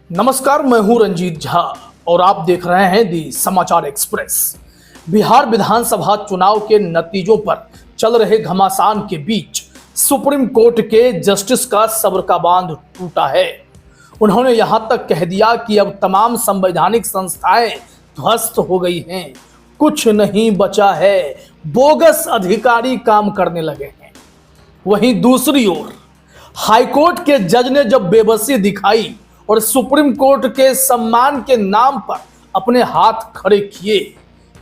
नमस्कार, मैं हूं रंजीत झा और आप देख रहे हैं दी समाचार एक्सप्रेस। बिहार विधानसभा चुनाव के नतीजों पर चल रहे घमासान के बीच सुप्रीम कोर्ट के जस्टिस का सब्र का बांध टूटा है। उन्होंने यहां तक कह दिया कि अब तमाम संवैधानिक संस्थाएं ध्वस्त हो गई हैं, कुछ नहीं बचा है, बोगस अधिकारी काम करने लगे हैं। वहीं दूसरी ओर हाईकोर्ट के जज ने जब बेबसी दिखाई और सुप्रीम कोर्ट के सम्मान के नाम पर अपने हाथ खड़े किए,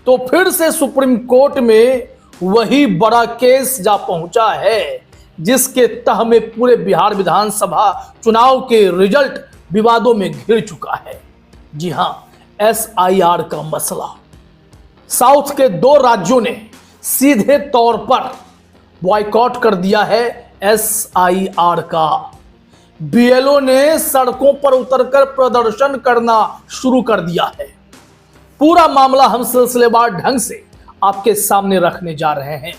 तो फिर से सुप्रीम कोर्ट में वही बड़ा केस जा पहुंचा है जिसके तह में पूरे बिहार विधानसभा चुनाव के रिजल्ट विवादों में घिर चुका है। जी हां, SIR का मसला। साउथ के 2 राज्यों ने सीधे तौर पर बॉयकॉट कर दिया है SIR का। BLO ने सड़कों पर उतरकर प्रदर्शन करना शुरू कर दिया है। पूरा मामला हम सिलसिलेवार ढंग से आपके सामने रखने जा रहे हैं।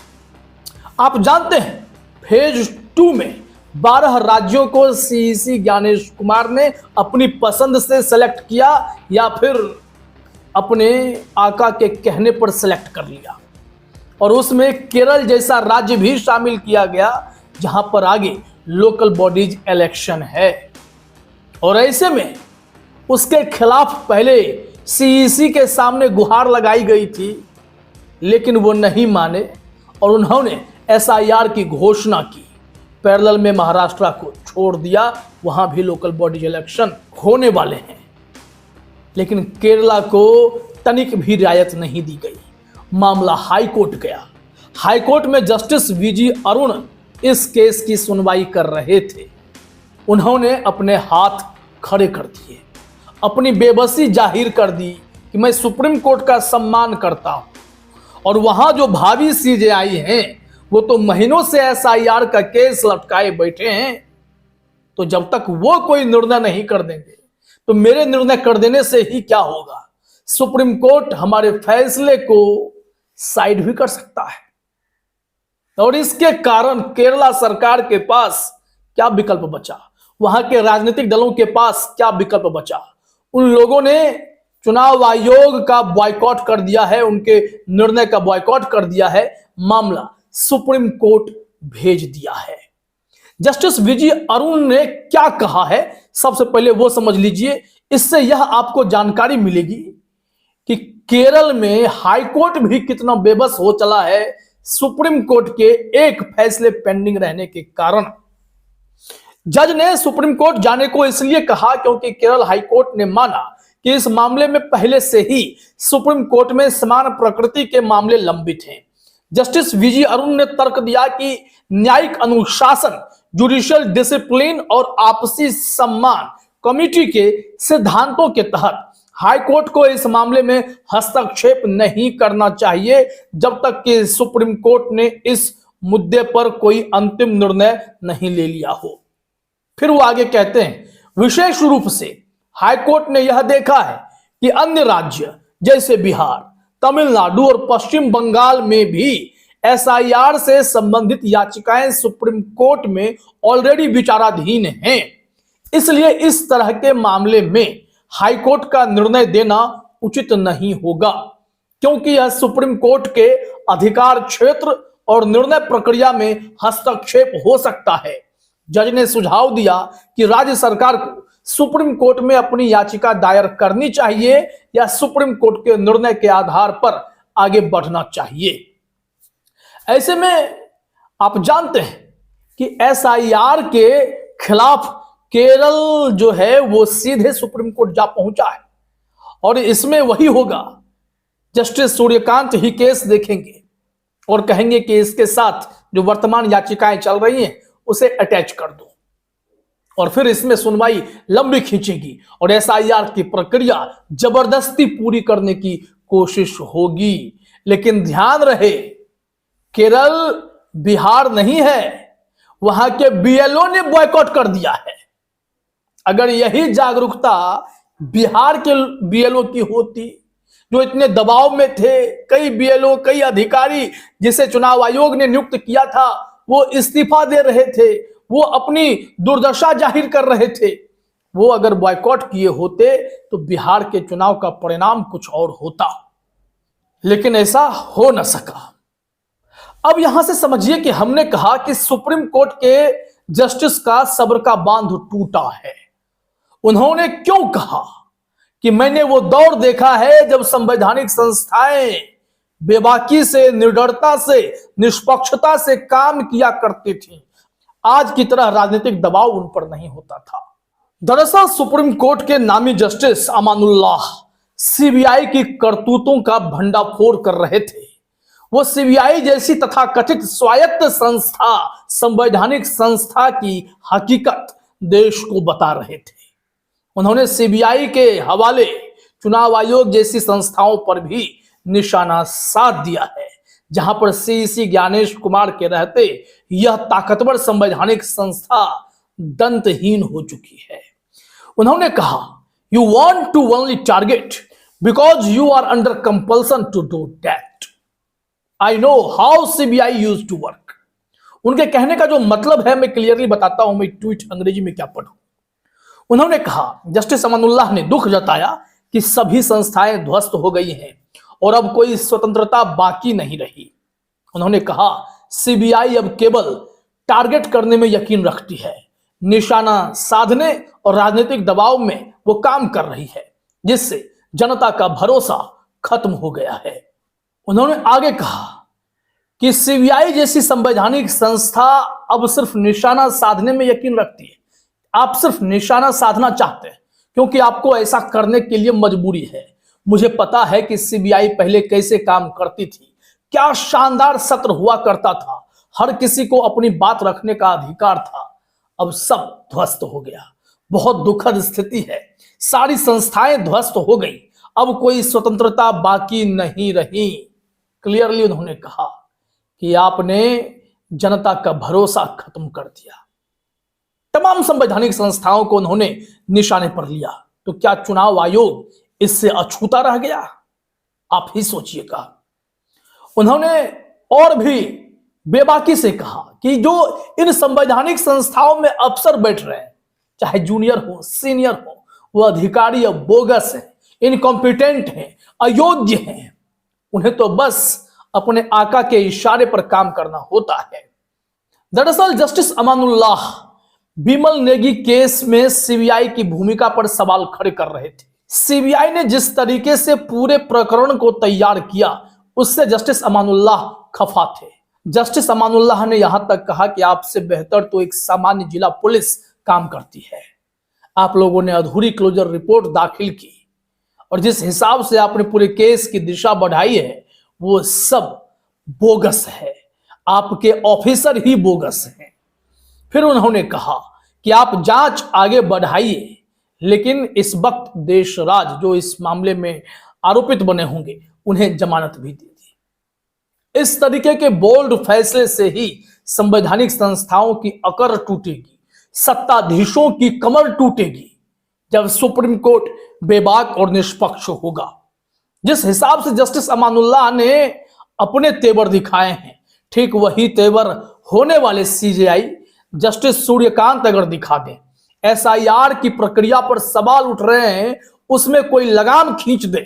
आप जानते हैं, फेज 2 में 12 राज्यों को CEC ज्ञानेश कुमार ने अपनी पसंद से सेलेक्ट किया या फिर अपने आका के कहने पर सेलेक्ट कर लिया, और उसमें केरल जैसा राज्य भी शामिल किया गया जहां पर आगे लोकल बॉडीज इलेक्शन है। और ऐसे में उसके खिलाफ पहले CEC के सामने गुहार लगाई गई थी, लेकिन वो नहीं माने और उन्होंने SIR की घोषणा की। पैरेलल में महाराष्ट्र को छोड़ दिया, वहां भी लोकल बॉडीज इलेक्शन होने वाले हैं, लेकिन केरला को तनिक भी रियायत नहीं दी गई। मामला हाई कोर्ट गया। हाई कोर्ट में जस्टिस VG अरुण इस केस की सुनवाई कर रहे थे। उन्होंने अपने हाथ खड़े कर दिए, अपनी बेबसी जाहिर कर दी कि मैं सुप्रीम कोर्ट का सम्मान करता हूं, और वहां जो भावी CJI हैं वो तो महीनों से SIR का केस लटकाए बैठे हैं। तो जब तक वो कोई निर्णय नहीं कर देंगे तो मेरे निर्णय कर देने से ही क्या होगा। सुप्रीम कोर्ट हमारे फैसले को साइड भी कर सकता है, और इसके कारण केरला सरकार के पास क्या विकल्प बचा, वहां के राजनीतिक दलों के पास क्या विकल्प बचा। उन लोगों ने चुनाव आयोग का बॉयकॉट कर दिया है, उनके निर्णय का बॉयकॉट कर दिया है, मामला सुप्रीम कोर्ट भेज दिया है। जस्टिस VG अरुण ने क्या कहा है, सबसे पहले वो समझ लीजिए। इससे यह आपको जानकारी मिलेगी कि केरल में हाईकोर्ट भी कितना बेबस हो चला है सुप्रीम कोर्ट के एक फैसले पेंडिंग रहने के कारण। जज ने सुप्रीम कोर्ट जाने को इसलिए कहा क्योंकि केरल हाईकोर्ट ने माना कि इस मामले में पहले से ही सुप्रीम कोर्ट में समान प्रकृति के मामले लंबित हैं। जस्टिस VG अरुण ने तर्क दिया कि न्यायिक अनुशासन, जुडिशियल डिसिप्लिन और आपसी सम्मान कमेटी के सिद्धांतों के तहत हाईकोर्ट को इस मामले में हस्तक्षेप नहीं करना चाहिए जब तक कि सुप्रीम कोर्ट ने इस मुद्दे पर कोई अंतिम निर्णय नहीं ले लिया हो। फिर वो आगे कहते हैं, विशेष रूप से हाईकोर्ट ने यह देखा है कि अन्य राज्य जैसे बिहार, तमिलनाडु और पश्चिम बंगाल में भी SIR से संबंधित याचिकाएं सुप्रीम कोर्ट में ऑलरेडी विचाराधीन हैं। इसलिए इस तरह के मामले में हाईकोर्ट का निर्णय देना उचित नहीं होगा, क्योंकि यह सुप्रीम कोर्ट के अधिकार क्षेत्र और निर्णय प्रक्रिया में हस्तक्षेप हो सकता है। जज ने सुझाव दिया कि राज्य सरकार को सुप्रीम कोर्ट में अपनी याचिका दायर करनी चाहिए या सुप्रीम कोर्ट के निर्णय के आधार पर आगे बढ़ना चाहिए। ऐसे में आप जानते हैं कि SIR के खिलाफ केरल जो है वो सीधे सुप्रीम कोर्ट जा पहुंचा है, और इसमें वही होगा। जस्टिस सूर्यकांत ही केस देखेंगे और कहेंगे कि इसके साथ जो वर्तमान याचिकाएं चल रही हैं उसे अटैच कर दो, और फिर इसमें सुनवाई लंबी खींचेगी और SIR की प्रक्रिया जबरदस्ती पूरी करने की कोशिश होगी। लेकिन ध्यान रहे, केरल बिहार नहीं है, वहां के BLO ने बॉयकॉट कर दिया है। अगर यही जागरूकता बिहार के BLO की होती, जो इतने दबाव में थे, कई BLO, कई अधिकारी जिसे चुनाव आयोग ने नियुक्त किया था वो इस्तीफा दे रहे थे, वो अपनी दुर्दशा जाहिर कर रहे थे, वो अगर बॉयकॉट किए होते तो बिहार के चुनाव का परिणाम कुछ और होता, लेकिन ऐसा हो न सका। अब यहां से समझिए कि हमने कहा कि सुप्रीम कोर्ट के जस्टिस का सब्र का बांध टूटा है। उन्होंने क्यों कहा कि मैंने वो दौर देखा है जब संवैधानिक संस्थाएं बेबाकी से, निडरता से, निष्पक्षता से काम किया करती थी। आज की तरह राजनीतिक दबाव उन पर नहीं होता था। दरअसल सुप्रीम कोर्ट के नामी जस्टिस अमानुल्लाह सीबीआई की करतूतों का भंडाफोड़ कर रहे थे। वो सीबीआई जैसी तथाकथित स्वायत्त संस्था, संवैधानिक संस्था की हकीकत देश को बता रहे थे। उन्होंने सीबीआई के हवाले चुनाव आयोग जैसी संस्थाओं पर भी निशाना साध दिया है, जहां पर सीईसी ज्ञानेश कुमार के रहते यह ताकतवर संवैधानिक संस्था दंतहीन हो चुकी है। उन्होंने कहा, you want to only target because you are under compulsion to do that. I know how CBI used to work. उनके कहने का जो मतलब है मैं क्लियरली बताता हूं, मैं ट्वीट अंग्रेजी में क्या पढ़ूं। उन्होंने कहा, जस्टिस अमानुल्लाह ने दुख जताया कि सभी संस्थाएं ध्वस्त हो गई हैं और अब कोई स्वतंत्रता बाकी नहीं रही। उन्होंने कहा, सीबीआई अब केवल टारगेट करने में यकीन रखती है, निशाना साधने और राजनीतिक दबाव में वो काम कर रही है, जिससे जनता का भरोसा खत्म हो गया है। उन्होंने आगे कहा कि सीबीआई जैसी संवैधानिक संस्था अब सिर्फ निशाना साधने में यकीन रखती है। आप सिर्फ निशाना साधना चाहते हैं क्योंकि आपको ऐसा करने के लिए मजबूरी है। मुझे पता है कि सीबीआई पहले कैसे काम करती थी, क्या शानदार सत्र हुआ करता था, हर किसी को अपनी बात रखने का अधिकार था। अब सब ध्वस्त हो गया। बहुत दुखद स्थिति है, सारी संस्थाएं ध्वस्त हो गई, अब कोई स्वतंत्रता बाकी नहीं रही। क्लियरली उन्होंने कहा कि आपने जनता का भरोसा खत्म कर दिया। तमाम संवैधानिक संस्थाओं को उन्होंने निशाने पर लिया, तो क्या चुनाव आयोग इससे अछूता रह गया? आप ही सोचिएगा। उन्होंने और भी बेबाकी से कहा कि जो इन संवैधानिक संस्थाओं में अफसर बैठ रहे हैं, चाहे जूनियर हो, सीनियर हो, वो अधिकारी अब बोगस हैं, इनकॉम्पिटेंट हैं, अयोग्य हैं। उन्हें तो बस अपने आका के इशारे पर काम करना होता है। दरअसल जस्टिस अमानुल्लाह बिमल नेगी केस में सीबीआई की भूमिका पर सवाल खड़े कर रहे थे। सीबीआई ने जिस तरीके से पूरे प्रकरण को तैयार किया, उससे जस्टिस अमानुल्लाह खफा थे। जस्टिस अमानुल्लाह ने यहां तक कहा कि आपसे बेहतर तो एक सामान्य जिला पुलिस काम करती है। आप लोगों ने अधूरी क्लोजर रिपोर्ट दाखिल की और जिस हिसाब से आपने पूरे केस की दिशा बढ़ाई है, वो सब बोगस है। आपके ऑफिसर ही बोगस हैं। फिर उन्होंने कहा कि आप जांच आगे बढ़ाइए, लेकिन इस वक्त देशराज जो इस मामले में आरोपित बने होंगे उन्हें जमानत भी दे दी। इस तरीके के बोल्ड फैसले से ही संवैधानिक संस्थाओं की अकड़ टूटेगी, सत्ताधीशों की कमर टूटेगी, जब सुप्रीम कोर्ट बेबाक और निष्पक्ष होगा। जिस हिसाब से जस्टिस अमानुल्लाह ने अपने तेवर दिखाए हैं, ठीक वही तेवर होने वाले सीजेआई जस्टिस सूर्यकांत अगर दिखा दें, एसआईआर की प्रक्रिया पर सवाल उठ रहे हैं, उसमें कोई लगाम खींच दे,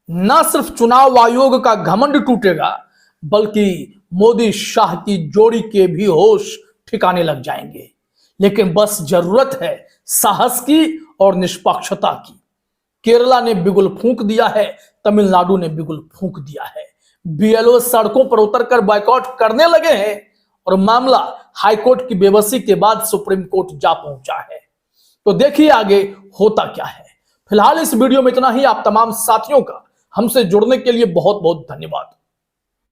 न सिर्फ चुनाव आयोग का घमंड टूटेगा, बल्कि मोदी शाह की जोड़ी के भी होश ठिकाने लग जाएंगे। लेकिन बस जरूरत है साहस की और निष्पक्षता की। केरला ने बिगुल फूंक दिया है, तमिलनाडु ने बिगुल फूंक दिया है। बीएलओ सड़कों पर उतरकर बॉयकॉट करने लगे हैं और मामला हाईकोर्ट की बेबसी के बाद सुप्रीम कोर्ट जा पहुंचा है। तो देखिए आगे होता क्या है। फिलहाल इस वीडियो में इतना ही। आप तमाम साथियों का हमसे जुड़ने के लिए बहुत बहुत धन्यवाद।